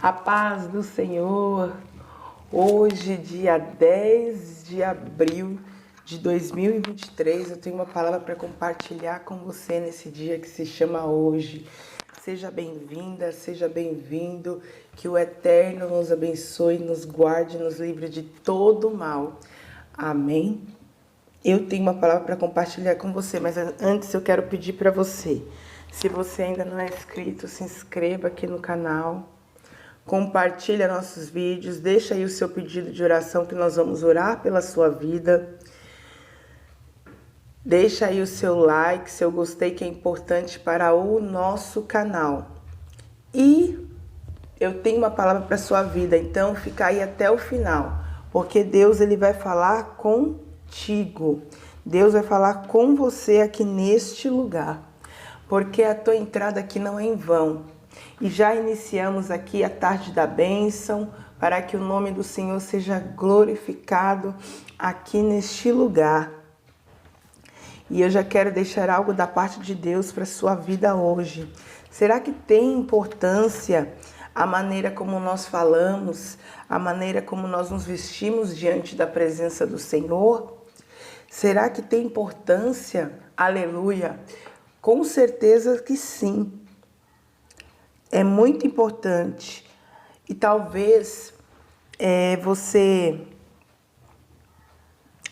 A paz do Senhor. Hoje, dia 10 de abril de 2023, eu tenho uma palavra para compartilhar com você nesse dia que se chama hoje. Seja bem-vinda, seja bem-vindo, que o Eterno nos abençoe, nos guarde, nos livre de todo mal. Amém? Eu tenho uma palavra para compartilhar com você, mas antes eu quero pedir para você, se você ainda não é inscrito, se inscreva aqui no canal, compartilha nossos vídeos, deixa aí o seu pedido de oração que nós vamos orar pela sua vida. Deixa aí o seu like, seu gostei, que é importante para o nosso canal. E eu tenho uma palavra para a sua vida, então fica aí até o final, porque Deus ele vai falar contigo. Deus vai falar com você aqui neste lugar, porque a tua entrada aqui não é em vão. E já iniciamos aqui a tarde da bênção, para que o nome do Senhor seja glorificado aqui neste lugar. E eu já quero deixar algo da parte de Deus para a sua vida hoje. Será que tem importância a maneira como nós falamos, a maneira como nós nos vestimos diante da presença do Senhor? Será que tem importância? Aleluia! Com certeza que sim. É muito importante. E talvez você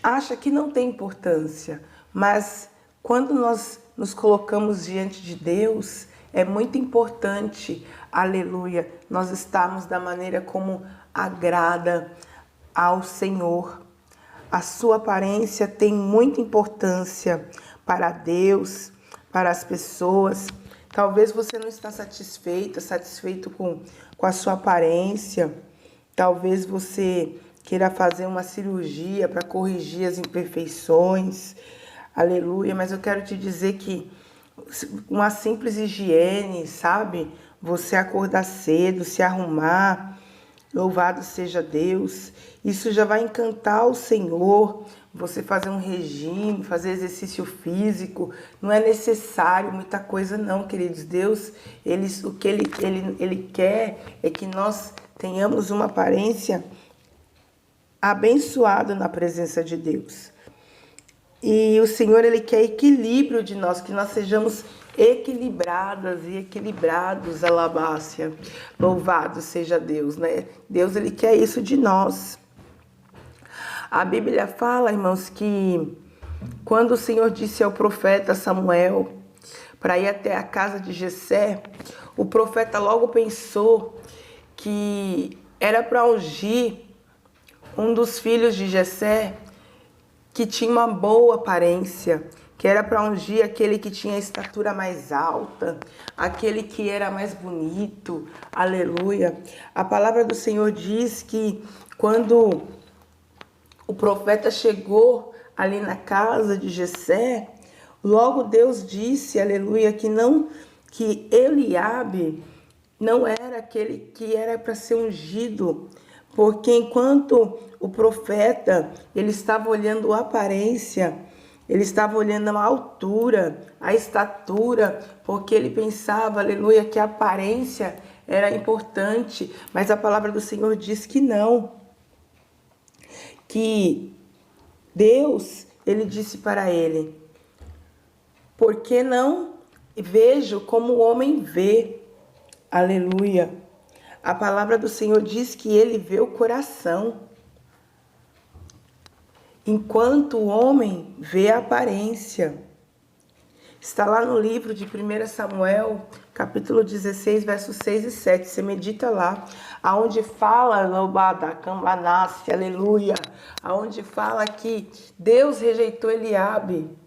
acha que não tem importância. Mas quando nós nos colocamos diante de Deus, é muito importante, aleluia, nós estarmos da maneira como agrada ao Senhor. A sua aparência tem muita importância para Deus, para as pessoas. Talvez você não está satisfeito com a sua aparência. Talvez você queira fazer uma cirurgia para corrigir as imperfeições. Aleluia, mas eu quero te dizer que uma simples higiene, sabe? Você acordar cedo, se arrumar, louvado seja Deus. Isso já vai encantar o Senhor. Você fazer um regime, fazer exercício físico, não é necessário muita coisa não, queridos. Deus, o que ele quer é que nós tenhamos uma aparência abençoada na presença de Deus. E o Senhor, ele quer equilíbrio de nós, que nós sejamos equilibradas e equilibrados, alabácia. Louvado seja Deus, né? Deus, ele quer isso de nós. A Bíblia fala, irmãos, que quando o Senhor disse ao profeta Samuel para ir até a casa de Jessé, o profeta logo pensou que era para ungir um dos filhos de Jessé, que tinha uma boa aparência, que era para ungir aquele que tinha a estatura mais alta, aquele que era mais bonito, aleluia. A palavra do Senhor diz que quando o profeta chegou ali na casa de Jessé, logo Deus disse, aleluia, que Eliabe não era aquele que era para ser ungido, porque enquanto o profeta, ele estava olhando a aparência, ele estava olhando a altura, a estatura, porque ele pensava, aleluia, que a aparência era importante, mas a palavra do Senhor diz que não. Que Deus, ele disse para ele, por que não vejo como o homem vê? Aleluia. A palavra do Senhor diz que ele vê o coração, enquanto o homem vê a aparência. Está lá no livro de 1 Samuel, capítulo 16, versos 6 e 7. Você medita lá, aonde fala, aleluia, aonde fala que Deus rejeitou Eliabe.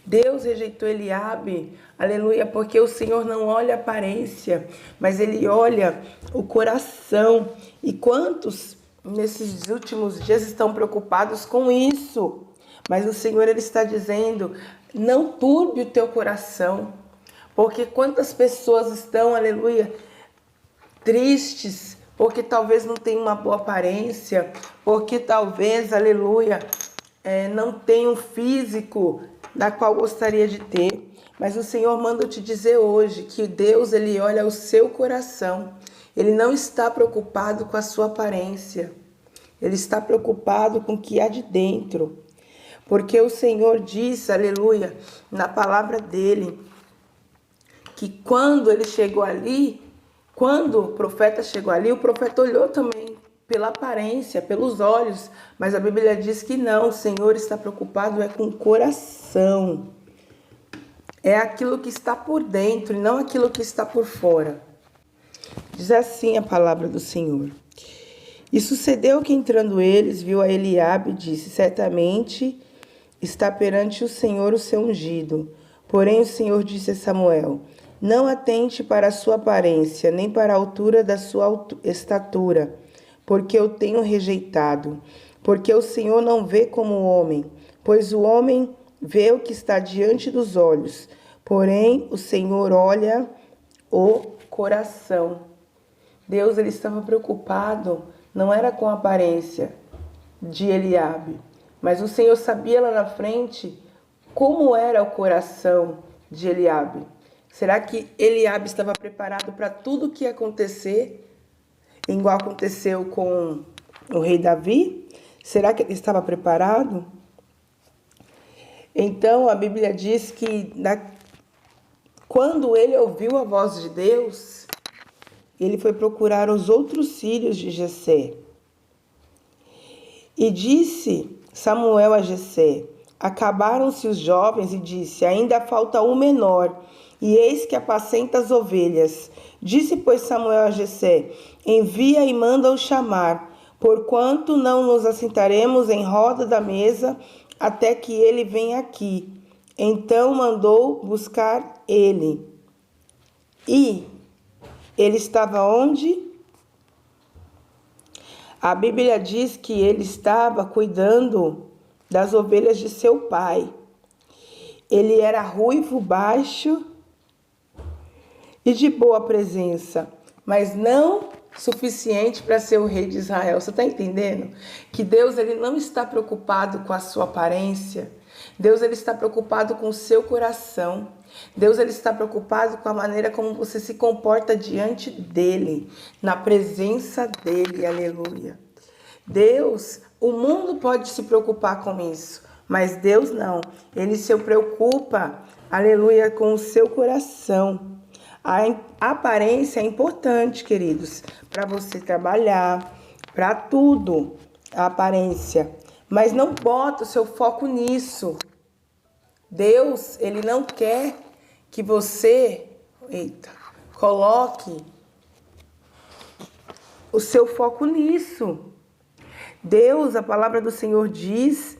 Deus rejeitou Eliabe, aleluia, porque o Senhor não olha a aparência, mas ele olha o coração. E quantos nesses últimos dias estão preocupados com isso? Mas o Senhor, ele está dizendo, não turbe o teu coração, porque quantas pessoas estão, aleluia, tristes, porque talvez não tenham uma boa aparência, porque talvez, aleluia, não tenham um físico da qual gostaria de ter. Mas o Senhor manda eu te dizer hoje que Deus, ele olha o seu coração. Ele não está preocupado com a sua aparência. Ele está preocupado com o que há de dentro. Porque o Senhor diz, aleluia, na palavra dele, que quando ele chegou ali, quando o profeta chegou ali, o profeta olhou também pela aparência, pelos olhos, mas a Bíblia diz que não, o Senhor está preocupado com o coração. É aquilo que está por dentro e não aquilo que está por fora. Diz assim a palavra do Senhor. E sucedeu que entrando eles, viu a Eliabe e disse, certamente está perante o Senhor o seu ungido. Porém o Senhor disse a Samuel, não atente para a sua aparência, nem para a altura da sua estatura, porque eu tenho rejeitado. Porque o Senhor não vê como o homem, pois o homem vê o que está diante dos olhos, porém o Senhor olha o coração. Deus ele estava preocupado, não era com a aparência de Eliabe, mas o Senhor sabia lá na frente como era o coração de Eliabe. Será que Eliabe estava preparado para tudo o que ia acontecer, igual aconteceu com o rei Davi? Será que ele estava preparado? Então a Bíblia diz que quando ele ouviu a voz de Deus, ele foi procurar os outros filhos de Jessé. E disse Samuel a Jessé, acabaram-se os jovens, e disse, ainda falta um menor, e eis que apacenta as ovelhas. Disse, pois, Samuel a Jessé, envia e manda-o chamar, porquanto não nos assentaremos em roda da mesa até que ele venha aqui. Então mandou buscar ele. E ele estava onde? A Bíblia diz que ele estava cuidando das ovelhas de seu pai. Ele era ruivo, baixo e de boa presença, mas não suficiente para ser o rei de Israel. Você está entendendo? Que Deus ele não está preocupado com a sua aparência. Deus ele está preocupado com o seu coração. Deus ele está preocupado com a maneira como você se comporta diante dele, na presença dele. Aleluia. Deus, o mundo pode se preocupar com isso, mas Deus não. Ele se preocupa, aleluia, com o seu coração. A aparência é importante, queridos, para você trabalhar, para tudo, a aparência. Mas não bota o seu foco nisso. Deus, ele não quer que você, coloque o seu foco nisso. Deus, a palavra do Senhor diz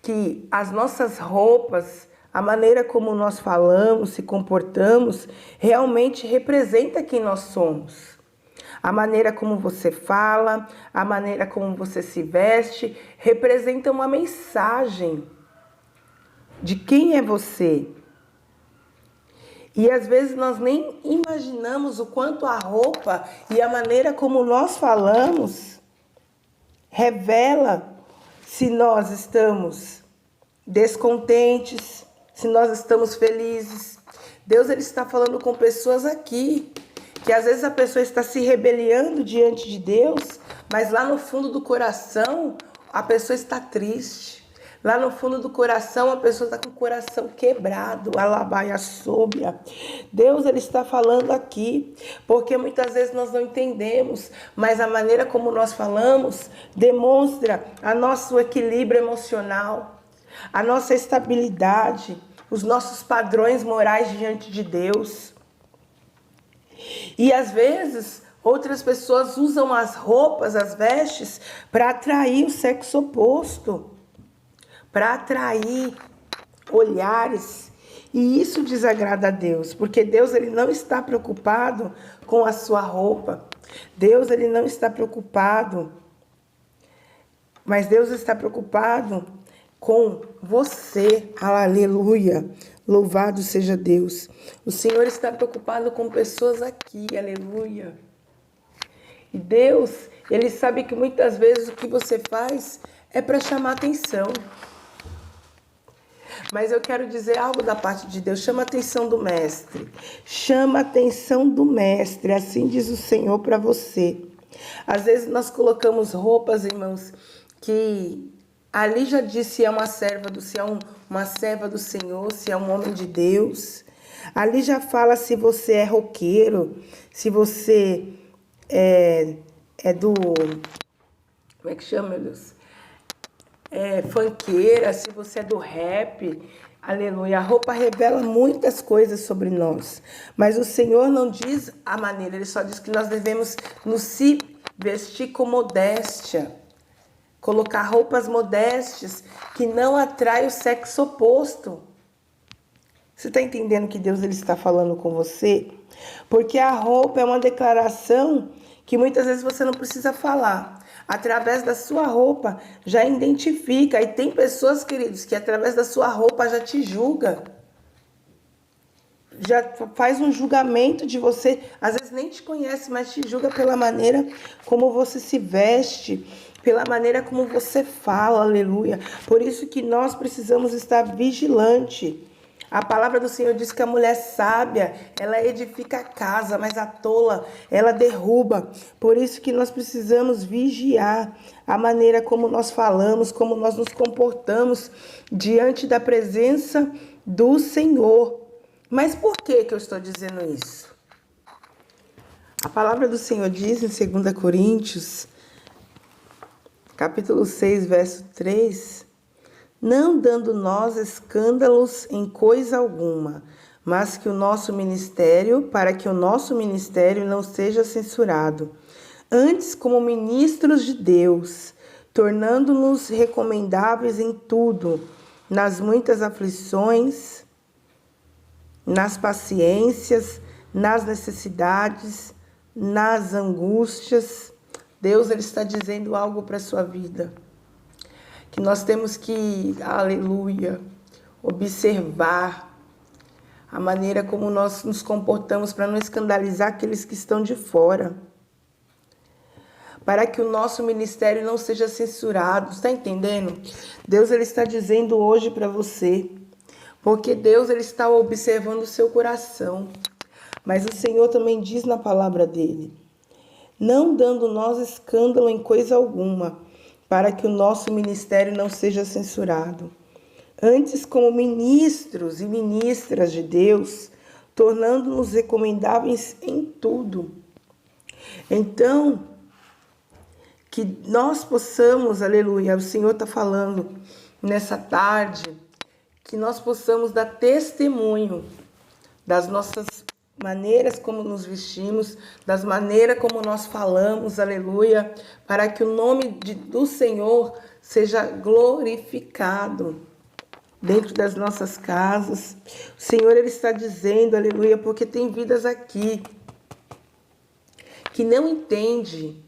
que as nossas roupas, a maneira como nós falamos, se comportamos, realmente representa quem nós somos. A maneira como você fala, a maneira como você se veste, representa uma mensagem de quem é você. E às vezes nós nem imaginamos o quanto a roupa e a maneira como nós falamos revela se nós estamos descontentes, se nós estamos felizes. Deus ele está falando com pessoas aqui, que às vezes a pessoa está se rebelando diante de Deus, mas lá no fundo do coração a pessoa está triste. Lá no fundo do coração, a pessoa está com o coração quebrado, alabaia sóbria. Deus ele está falando aqui, porque muitas vezes nós não entendemos, mas a maneira como nós falamos demonstra o nosso equilíbrio emocional, a nossa estabilidade, os nossos padrões morais diante de Deus. E às vezes outras pessoas usam as roupas, as vestes, para atrair o sexo oposto, para atrair olhares. E isso desagrada a Deus, porque Deus ele não está preocupado com a sua roupa. Deus ele não está preocupado, mas Deus está preocupado com você. Aleluia. Louvado seja Deus. O Senhor está preocupado com pessoas aqui. Aleluia. E Deus, ele sabe que muitas vezes o que você faz é para chamar atenção. Mas eu quero dizer algo da parte de Deus. Chama a atenção do mestre. Chama a atenção do mestre. Assim diz o Senhor para você. Às vezes nós colocamos roupas, irmãos, que ali já diz se é uma serva uma serva do Senhor, se é um homem de Deus. Ali já fala se você é roqueiro, se você é do... Como é que chama, meu Deus? Funkeira, se você é do rap. Aleluia. A roupa revela muitas coisas sobre nós. Mas o Senhor não diz a maneira, Ele só diz que nós devemos se vestir com modéstia. Colocar roupas modestas que não atraem o sexo oposto. Você está entendendo que Deus ele está falando com você? Porque a roupa é uma declaração que muitas vezes você não precisa falar. Através da sua roupa já identifica. E tem pessoas, queridos, que através da sua roupa já te julga. Já faz um julgamento de você. Às vezes nem te conhece, mas te julga pela maneira como você se veste, pela maneira como você fala, aleluia. Por isso que nós precisamos estar vigilantes. A palavra do Senhor diz que a mulher sábia, ela edifica a casa, mas a tola, ela derruba. Por isso que nós precisamos vigiar a maneira como nós falamos, como nós nos comportamos diante da presença do Senhor. Mas por que eu estou dizendo isso? A palavra do Senhor diz em 2 Coríntios, capítulo 6, verso 3... Não dando nós escândalos em coisa alguma, mas que o nosso ministério, para que o nosso ministério não seja censurado. Antes, como ministros de Deus, tornando-nos recomendáveis em tudo, nas muitas aflições, nas paciências, nas necessidades, nas angústias. Deus ele está dizendo algo para a sua vida. Que nós temos que, aleluia, observar a maneira como nós nos comportamos para não escandalizar aqueles que estão de fora. Para que o nosso ministério não seja censurado. Está entendendo? Deus ele está dizendo hoje para você. Porque Deus ele está observando o seu coração. Mas o Senhor também diz na palavra dele. Não dando nós escândalo em coisa alguma, para que o nosso ministério não seja censurado. Antes, como ministros e ministras de Deus, tornando-nos recomendáveis em tudo. Então, que nós possamos, aleluia, o Senhor está falando nessa tarde, que nós possamos dar testemunho das nossas maneiras como nos vestimos, das maneiras como nós falamos, aleluia, para que o nome do Senhor seja glorificado dentro das nossas casas. O Senhor ele está dizendo, aleluia, porque tem vidas aqui que não entende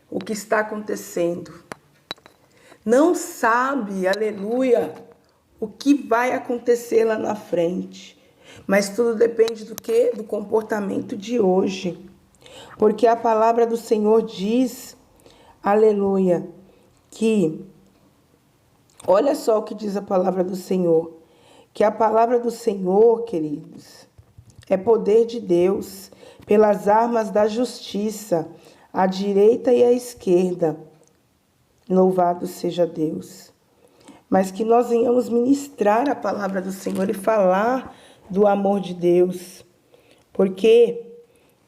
o que está acontecendo, não sabe, aleluia, o que vai acontecer lá na frente. Mas tudo depende do quê? Do comportamento de hoje. Porque a palavra do Senhor diz, aleluia, que, olha só o que diz a palavra do Senhor, que a palavra do Senhor, queridos, é poder de Deus, pelas armas da justiça, à direita e à esquerda. Louvado seja Deus. Mas que nós venhamos ministrar a palavra do Senhor e falar do amor de Deus. Por quê?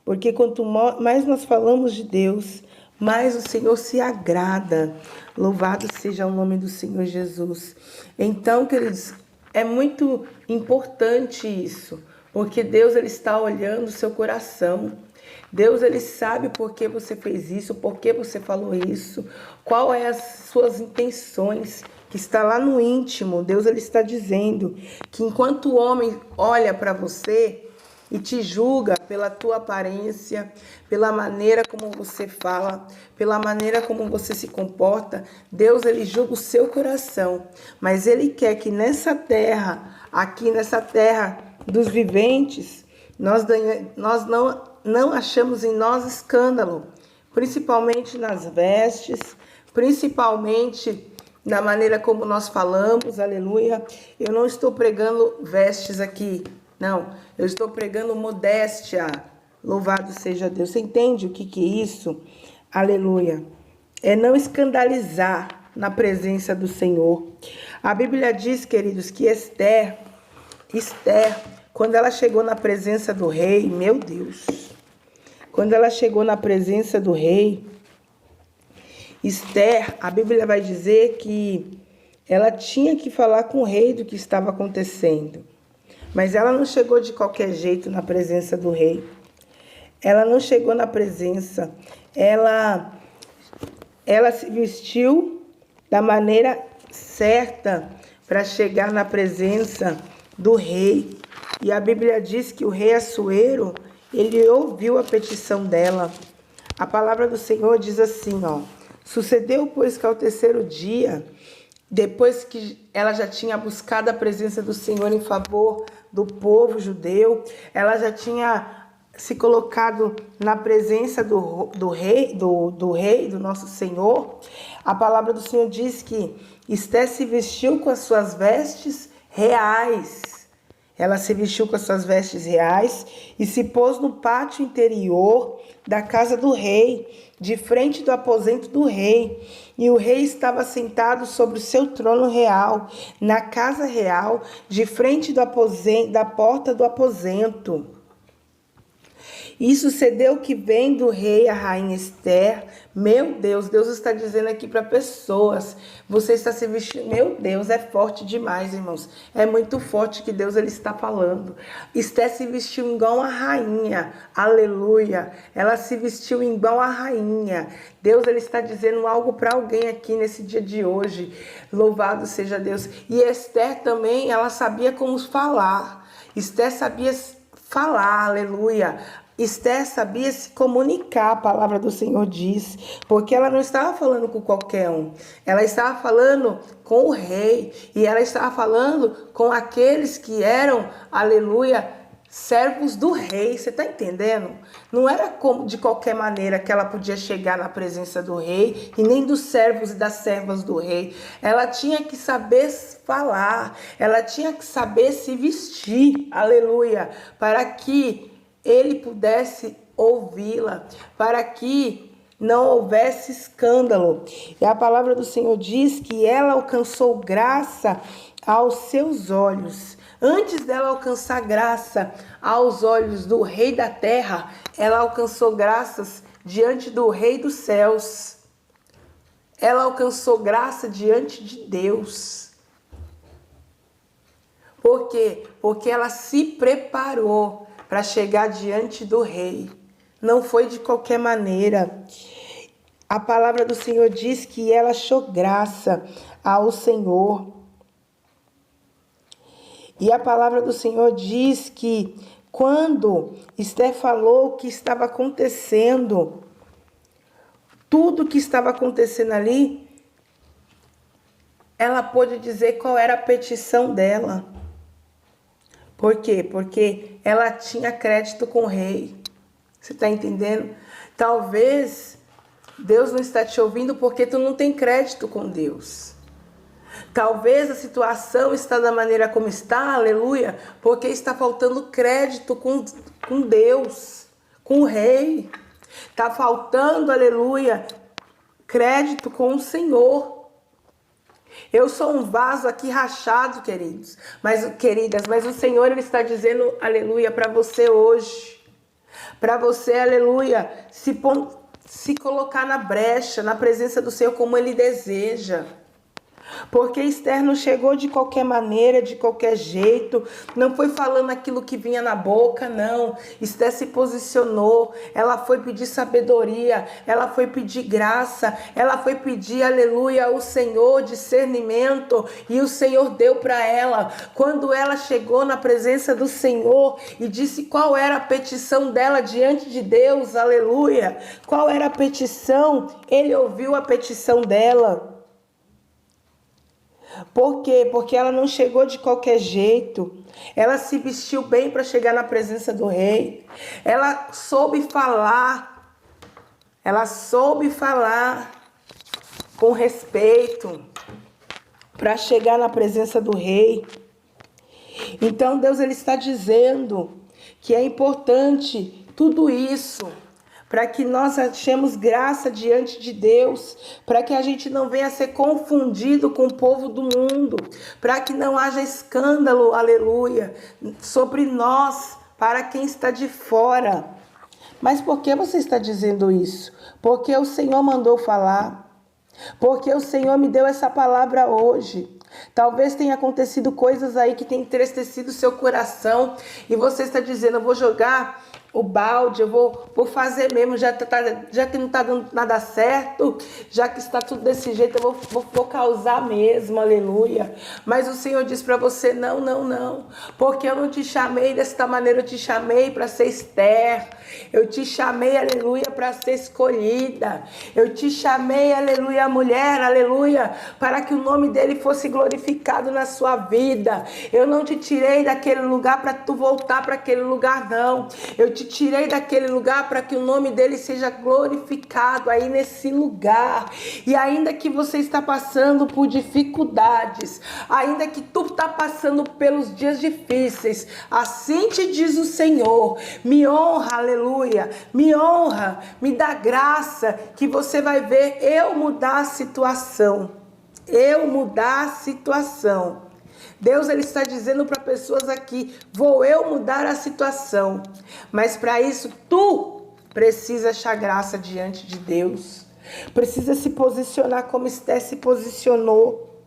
Porque quanto mais nós falamos de Deus, mais o Senhor se agrada. Louvado seja o nome do Senhor Jesus. Então, queridos, é muito importante isso, porque Deus ele está olhando o seu coração. Deus ele sabe por que você fez isso, por que você falou isso, qual é as suas intenções, que está lá no íntimo. Deus ele está dizendo que enquanto o homem olha para você e te julga pela tua aparência, pela maneira como você fala, pela maneira como você se comporta, Deus ele julga o seu coração. Mas ele quer que nessa terra, aqui nessa terra dos viventes, nós não achamos em nós escândalo, principalmente nas vestes, principalmente na maneira como nós falamos, aleluia. Eu não estou pregando vestes aqui, não. Eu estou pregando modéstia. Louvado seja Deus. Você entende o que é isso? Aleluia. É não escandalizar na presença do Senhor. A Bíblia diz, queridos, que Esther, quando ela chegou na presença do rei, meu Deus, quando ela chegou na presença do rei, Esther, a Bíblia vai dizer que ela tinha que falar com o rei do que estava acontecendo. Mas ela não chegou de qualquer jeito na presença do rei. Ela não chegou na presença. Ela se vestiu da maneira certa para chegar na presença do rei. E a Bíblia diz que o rei Assuero, ele ouviu a petição dela. A palavra do Senhor diz assim, ó. Sucedeu, pois, que ao terceiro dia, depois que ela já tinha buscado a presença do Senhor em favor do povo judeu, ela já tinha se colocado na presença do rei, do nosso Senhor, a palavra do Senhor diz que Esther se vestiu com as suas vestes reais. Ela se vestiu com as suas vestes reais e se pôs no pátio interior da casa do rei, de frente do aposento do rei. E o rei estava sentado sobre o seu trono real, na casa real, de frente do aposento, da porta do aposento. E sucedeu que vendo o rei a rainha Esther, meu Deus, Deus está dizendo aqui para pessoas, você está se vestindo, meu Deus, é forte demais, irmãos, é muito forte que Deus ele está falando. Esther se vestiu igual a rainha, aleluia, ela se vestiu igual a rainha. Deus ele está dizendo algo para alguém aqui nesse dia de hoje, louvado seja Deus. E Esther também, ela sabia como falar, Esther sabia falar, aleluia. Esther sabia se comunicar, a palavra do Senhor diz, porque ela não estava falando com qualquer um, ela estava falando com o rei, e ela estava falando com aqueles que eram, aleluia, servos do rei, você está entendendo? Não era como de qualquer maneira que ela podia chegar na presença do rei, e nem dos servos e das servas do rei, ela tinha que saber falar, ela tinha que saber se vestir, aleluia, para que ele pudesse ouvi-la, para que não houvesse escândalo. E a palavra do Senhor diz que ela alcançou graça aos seus olhos. Antes dela alcançar graça aos olhos do rei da terra, ela alcançou graças diante do rei dos céus. Ela alcançou graça diante de Deus. Por quê? Porque ela se preparou para chegar diante do rei. Não foi de qualquer maneira. A palavra do Senhor diz que ela achou graça ao Senhor. E a palavra do Senhor diz que quando Esther falou o que estava acontecendo, tudo que estava acontecendo ali, ela pôde dizer qual era a petição dela. Por quê? Porque ela tinha crédito com o rei. Você está entendendo? Talvez Deus não está te ouvindo porque tu não tem crédito com Deus. Talvez a situação está da maneira como está, aleluia, porque está faltando crédito com Deus, com o rei. Está faltando, aleluia, crédito com o Senhor. Eu sou um vaso aqui rachado, queridos, queridas, mas o Senhor ele está dizendo, aleluia, para você hoje. Para você, aleluia, se colocar na brecha, na presença do Senhor como Ele deseja. Porque Esther não chegou de qualquer maneira, de qualquer jeito, não foi falando aquilo que vinha na boca, não. Esther se posicionou, ela foi pedir sabedoria, ela foi pedir graça, ela foi pedir, aleluia, ao Senhor discernimento, e o Senhor deu para ela. Quando ela chegou na presença do Senhor e disse qual era a petição dela diante de Deus, aleluia, qual era a petição, Ele ouviu a petição dela. Por quê? Porque ela não chegou de qualquer jeito. Ela se vestiu bem para chegar na presença do rei. Ela soube falar. Ela soube falar com respeito. para chegar na presença do rei. Então Deus ele está dizendo que é importante tudo isso para que nós achemos graça diante de Deus, para que a gente não venha a ser confundido com o povo do mundo, para que não haja escândalo, aleluia, sobre nós, para quem está de fora. Mas por que você está dizendo isso? Porque o Senhor mandou falar, porque o Senhor me deu essa palavra hoje. Talvez tenha acontecido coisas aí que tem entristecido o seu coração e você está dizendo, eu vou jogar o balde, eu vou fazer mesmo, já que não está dando nada certo, já que está tudo desse jeito, eu vou causar mesmo, aleluia. Mas o Senhor diz para você, não, porque eu não te chamei desta maneira, eu te chamei para ser Esther, eu te chamei, aleluia, para ser escolhida, eu te chamei, aleluia, mulher, aleluia, para que o nome dele fosse glorificado na sua vida. Eu não te tirei daquele lugar para tu voltar para aquele lugar, não. Eu te tirei daquele lugar para que o nome dele seja glorificado aí nesse lugar. E ainda que você está passando por dificuldades, ainda que tu está passando pelos dias difíceis, assim te diz o Senhor, me honra, aleluia, me honra, me dá graça, que você vai ver eu mudar a situação. Eu mudar a situação. Deus ele está dizendo para pessoas aqui, vou eu mudar a situação. Mas para isso, tu precisa achar graça diante de Deus. Precisa se posicionar como Esther se posicionou.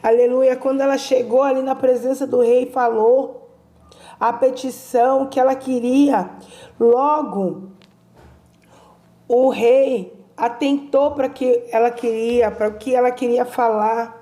Aleluia, quando ela chegou ali na presença do rei e falou a petição que ela queria, logo o rei atentou para o que ela queria falar.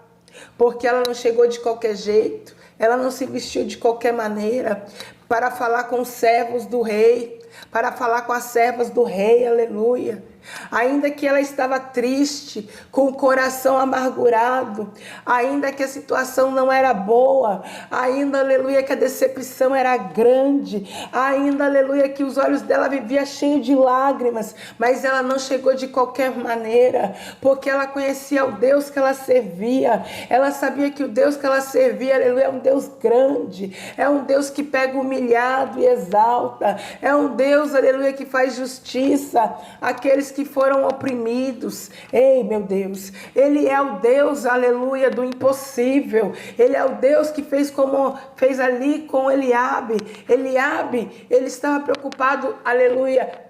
Porque ela não chegou de qualquer jeito, ela não se vestiu de qualquer maneira para falar com os servos do rei, para falar com as servas do rei, aleluia. Ainda que ela estava triste, com o coração amargurado, ainda que a situação não era boa, ainda, aleluia, que a decepção era grande, ainda, aleluia, que os olhos dela viviam cheios de lágrimas, mas ela não chegou de qualquer maneira, porque ela conhecia o Deus que ela servia, ela sabia que o Deus que ela servia, aleluia, é um Deus grande, é um Deus que pega o humilhado e exalta, é um Deus, aleluia, que faz justiça àqueles que foram oprimidos. Ei, meu Deus, ele é o Deus, aleluia, do impossível. Ele é o Deus que fez como fez ali com Eliabe. Eliabe, ele estava preocupado, aleluia,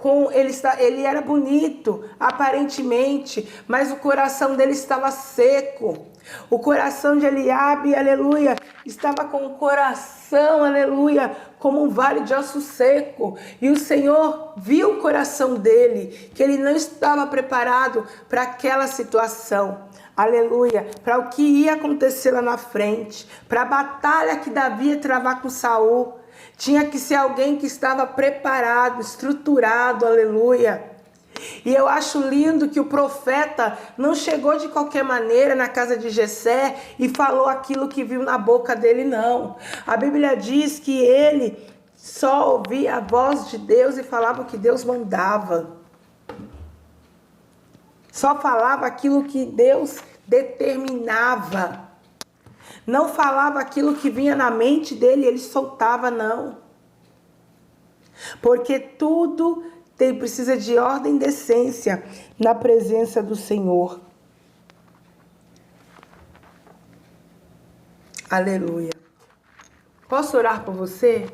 ele era bonito, aparentemente, mas o coração dele estava seco. O coração de Eliabe, aleluia, estava com o coração, aleluia, como um vale de osso seco. E o Senhor viu o coração dele, que ele não estava preparado para aquela situação. Aleluia, para o que ia acontecer lá na frente, para a batalha que Davi ia travar com Saul. Tinha que ser alguém que estava preparado, estruturado, aleluia. E eu acho lindo que o profeta não chegou de qualquer maneira na casa de Jessé e falou aquilo que viu na boca dele, não. A Bíblia diz que ele só ouvia a voz de Deus e falava o que Deus mandava. Só falava aquilo que Deus determinava. Não falava aquilo que vinha na mente dele, ele soltava, não. Porque tudo precisa de ordem e decência na presença do Senhor. Aleluia. Posso orar por você?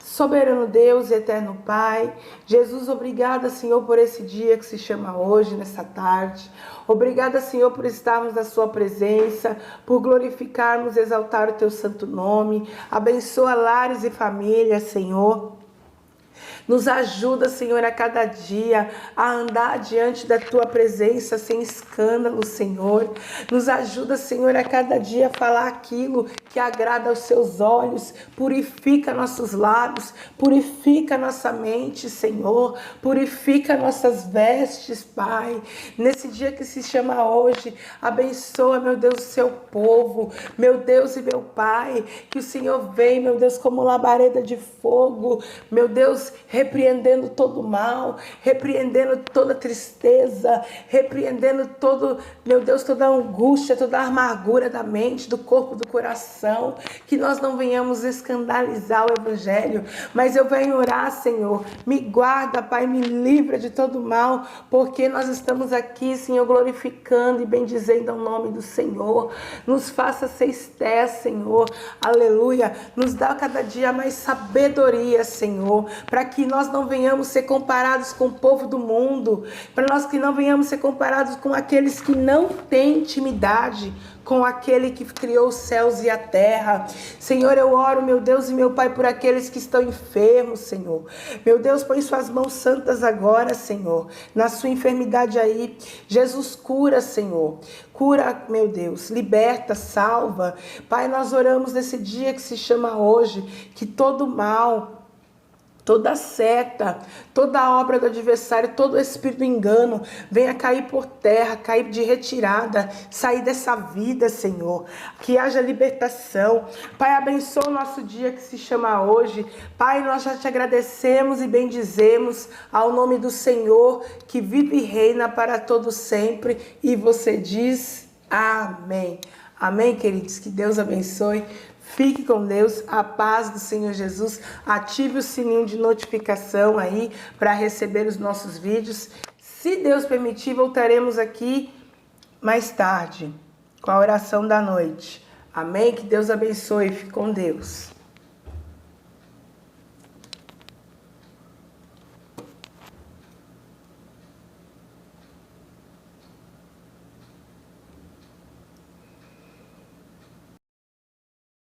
Soberano Deus e eterno Pai, Jesus, obrigada, Senhor, por esse dia que se chama hoje, nessa tarde. Obrigada, Senhor, por estarmos na sua presença, por glorificarmos e exaltar o teu santo nome. Abençoa lares e famílias, Senhor. Nos ajuda, Senhor, a cada dia a andar diante da Tua presença sem escândalo, Senhor. Nos ajuda, Senhor, a cada dia a falar aquilo que agrada aos Seus olhos. Purifica nossos lábios, purifica nossa mente, Senhor. Purifica nossas vestes, Pai. Nesse dia que se chama hoje, abençoa, meu Deus, o Seu povo. Meu Deus e meu Pai, que o Senhor venha, meu Deus, como labareda de fogo. Meu Deus, repreendendo todo mal, repreendendo toda tristeza, repreendendo todo, meu Deus, toda angústia, toda a amargura da mente, do corpo, do coração, que nós não venhamos escandalizar o Evangelho, mas eu venho orar, Senhor, me guarda, Pai, me livra de todo mal, porque nós estamos aqui, Senhor, glorificando e bendizendo ao nome do Senhor. Nos faça ser Esther, Senhor, aleluia, nos dá cada dia mais sabedoria, Senhor, para que nós não venhamos ser comparados com o povo do mundo, para nós que não venhamos ser comparados com aqueles que não têm intimidade com aquele que criou os céus e a terra. Senhor, eu oro, meu Deus e meu Pai, por aqueles que estão enfermos, Senhor. Meu Deus, põe suas mãos santas agora, Senhor, na sua enfermidade aí. Jesus, cura, Senhor. Cura, meu Deus, liberta, salva. Pai, nós oramos nesse dia que se chama hoje, que todo mal, toda seta, toda obra do adversário, todo espírito do engano venha cair por terra, cair de retirada, sair dessa vida, Senhor. Que haja libertação. Pai, abençoa o nosso dia que se chama hoje. Pai, nós já te agradecemos e bendizemos ao nome do Senhor, que vive e reina para todo sempre. E você diz amém. Amém, queridos? Que Deus abençoe. Fique com Deus, a paz do Senhor Jesus. Ative o sininho de notificação aí para receber os nossos vídeos. Se Deus permitir, voltaremos aqui mais tarde com a oração da noite. Amém? Que Deus abençoe. Fique com Deus.